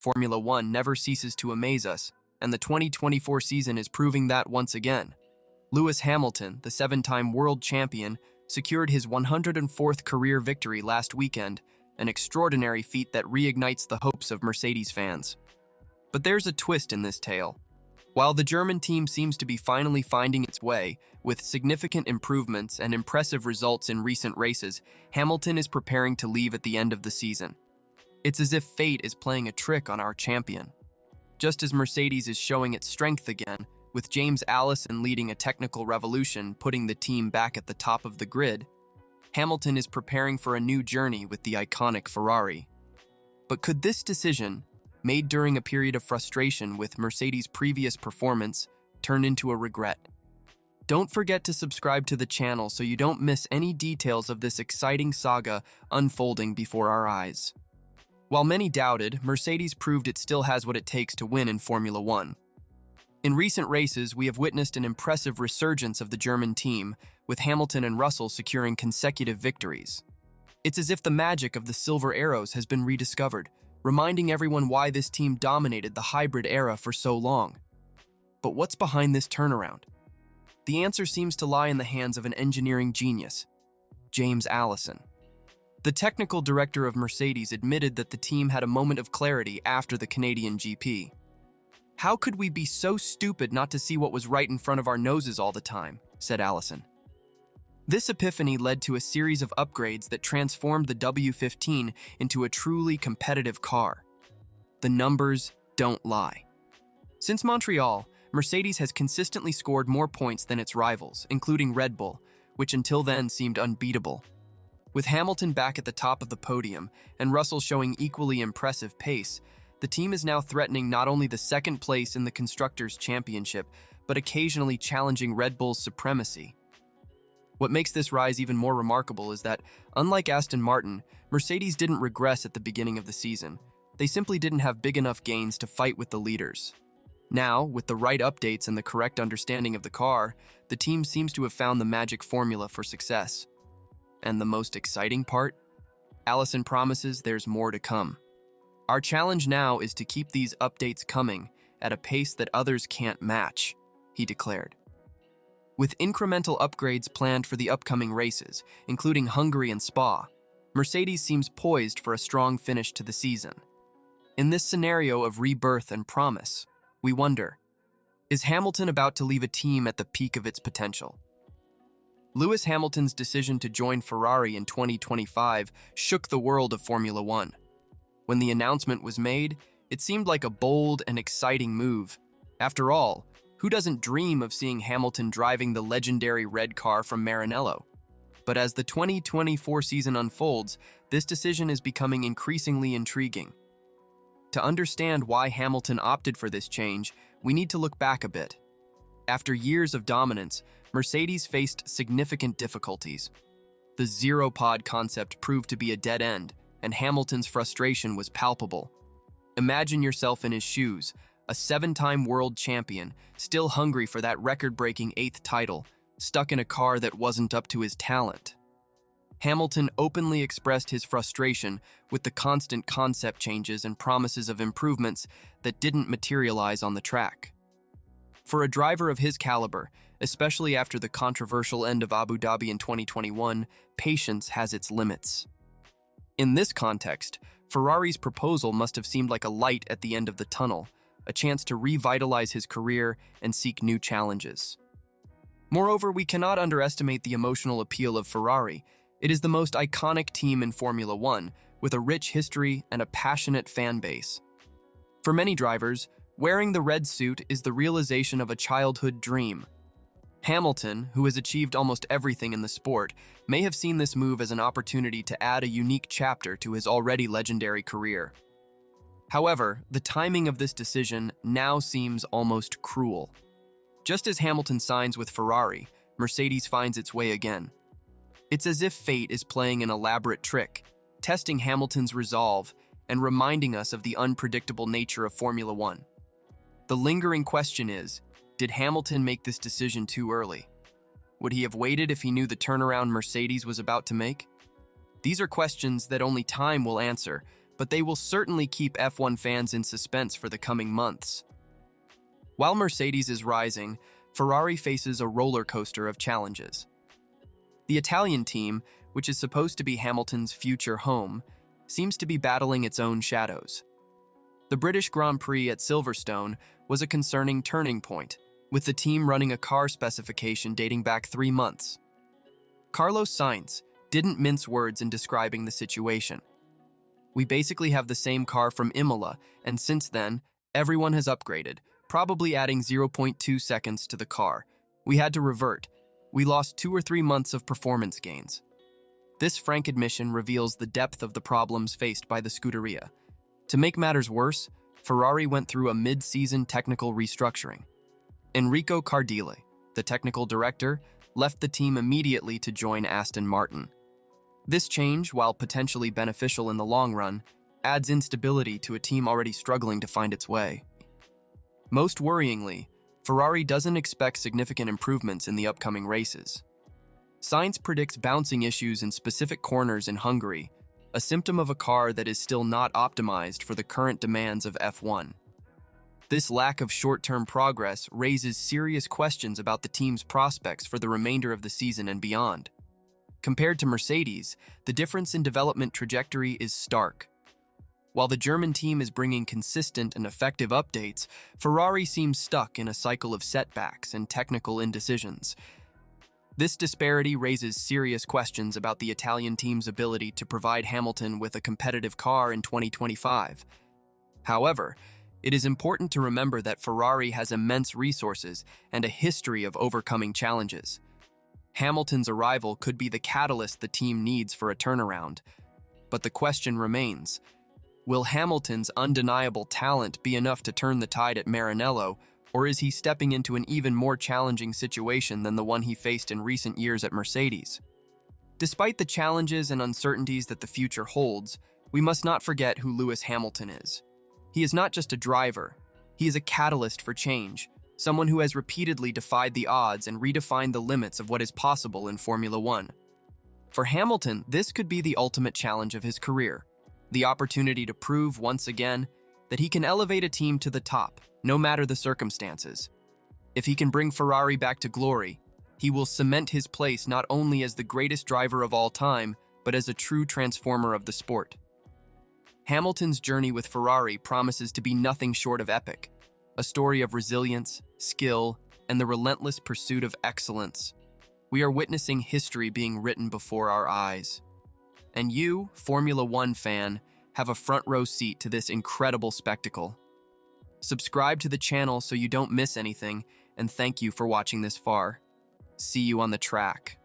Formula One never ceases to amaze us, and the 2024 season is proving that once again. Lewis Hamilton, the seven-time world champion, secured his 104th career victory last weekend, an extraordinary feat that reignites the hopes of Mercedes fans. But there's a twist in this tale. While the German team seems to be finally finding its way, with significant improvements and impressive results in recent races, Hamilton is preparing to leave at the end of the season. It's as if fate is playing a trick on our champion. Just as Mercedes is showing its strength again, with James Allison leading a technical revolution, putting the team back at the top of the grid, Hamilton is preparing for a new journey with the iconic Ferrari. But could this decision, made during a period of frustration with Mercedes' previous performance, turn into a regret? Don't forget to subscribe to the channel so you don't miss any details of this exciting saga unfolding before our eyes. While many doubted, Mercedes proved it still has what it takes to win in Formula One. In recent races, we have witnessed an impressive resurgence of the German team, with Hamilton and Russell securing consecutive victories. It's as if the magic of the Silver Arrows has been rediscovered, reminding everyone why this team dominated the hybrid era for so long. But what's behind this turnaround? The answer seems to lie in the hands of an engineering genius, James Allison. The technical director of Mercedes admitted that the team had a moment of clarity after the Canadian GP. "How could we be so stupid not to see what was right in front of our noses all the time?" said Allison. This epiphany led to a series of upgrades that transformed the W15 into a truly competitive car. The numbers don't lie. Since Montreal, Mercedes has consistently scored more points than its rivals, including Red Bull, which until then seemed unbeatable. With Hamilton back at the top of the podium and Russell showing equally impressive pace, the team is now threatening not only the second place in the Constructors' Championship, but occasionally challenging Red Bull's supremacy. What makes this rise even more remarkable is that, unlike Aston Martin, Mercedes didn't regress at the beginning of the season. They simply didn't have big enough gains to fight with the leaders. Now, with the right updates and the correct understanding of the car, the team seems to have found the magic formula for success. And the most exciting part? Allison promises there's more to come. "Our challenge now is to keep these updates coming at a pace that others can't match," he declared. With incremental upgrades planned for the upcoming races, including Hungary and Spa, Mercedes seems poised for a strong finish to the season. In this scenario of rebirth and promise, we wonder, is Hamilton about to leave a team at the peak of its potential? Lewis Hamilton's decision to join Ferrari in 2025 shook the world of Formula One. When the announcement was made, it seemed like a bold and exciting move. After all, who doesn't dream of seeing Hamilton driving the legendary red car from Maranello? But as the 2024 season unfolds, this decision is becoming increasingly intriguing. To understand why Hamilton opted for this change, we need to look back a bit. After years of dominance, Mercedes faced significant difficulties. The zero-pod concept proved to be a dead end, and Hamilton's frustration was palpable. Imagine yourself in his shoes, a seven-time world champion, still hungry for that record-breaking 8th title, stuck in a car that wasn't up to his talent. Hamilton openly expressed his frustration with the constant concept changes and promises of improvements that didn't materialize on the track. For a driver of his caliber, especially after the controversial end of Abu Dhabi in 2021, patience has its limits. In this context, Ferrari's proposal must have seemed like a light at the end of the tunnel, a chance to revitalize his career and seek new challenges. Moreover, we cannot underestimate the emotional appeal of Ferrari. It is the most iconic team in Formula One, with a rich history and a passionate fan base. For many drivers, wearing the red suit is the realization of a childhood dream. Hamilton, who has achieved almost everything in the sport, may have seen this move as an opportunity to add a unique chapter to his already legendary career. However, the timing of this decision now seems almost cruel. Just as Hamilton signs with Ferrari, Mercedes finds its way again. It's as if fate is playing an elaborate trick, testing Hamilton's resolve and reminding us of the unpredictable nature of Formula One. The lingering question is, did Hamilton make this decision too early? Would he have waited if he knew the turnaround Mercedes was about to make? These are questions that only time will answer, but but they will certainly keep F1 fans in suspense for the coming months. While Mercedes is rising, Ferrari faces a roller coaster of challenges. The Italian team, which is supposed to be Hamilton's future home, seems to be battling its own shadows. The British Grand Prix at Silverstone was a concerning turning point, with the team running a car specification dating back 3 months. Carlos Sainz didn't mince words in describing the situation. "We basically have the same car from Imola, and since then, everyone has upgraded, probably adding 0.2 seconds to the car. We had to revert. We lost 2 or 3 months of performance gains." This frank admission reveals the depth of the problems faced by the Scuderia. To make matters worse, Ferrari went through a mid-season technical restructuring. Enrico Cardile, the technical director, left the team immediately to join Aston Martin. This change, while potentially beneficial in the long run, adds instability to a team already struggling to find its way. Most worryingly, Ferrari doesn't expect significant improvements in the upcoming races. Sainz predicts bouncing issues in specific corners in Hungary, a symptom of a car that is still not optimized for the current demands of F1. This lack of short-term progress raises serious questions about the team's prospects for the remainder of the season and beyond. Compared to Mercedes, the difference in development trajectory is stark. While the German team is bringing consistent and effective updates, Ferrari seems stuck in a cycle of setbacks and technical indecisions. This disparity raises serious questions about the Italian team's ability to provide Hamilton with a competitive car in 2025. However, it is important to remember that Ferrari has immense resources and a history of overcoming challenges. Hamilton's arrival could be the catalyst the team needs for a turnaround. But the question remains, will Hamilton's undeniable talent be enough to turn the tide at Maranello, or is he stepping into an even more challenging situation than the one he faced in recent years at Mercedes? Despite the challenges and uncertainties that the future holds, we must not forget who Lewis Hamilton is. He is not just a driver, he is a catalyst for change, someone who has repeatedly defied the odds and redefined the limits of what is possible in Formula One. For Hamilton, this could be the ultimate challenge of his career, the opportunity to prove once again that he can elevate a team to the top, no matter the circumstances. If he can bring Ferrari back to glory, he will cement his place not only as the greatest driver of all time, but as a true transformer of the sport. Hamilton's journey with Ferrari promises to be nothing short of epic, a story of resilience, skill, and the relentless pursuit of excellence. We are witnessing history being written before our eyes. And you, Formula One fan, have a front row seat to this incredible spectacle. Subscribe to the channel so you don't miss anything, and thank you for watching this far. See you on the track.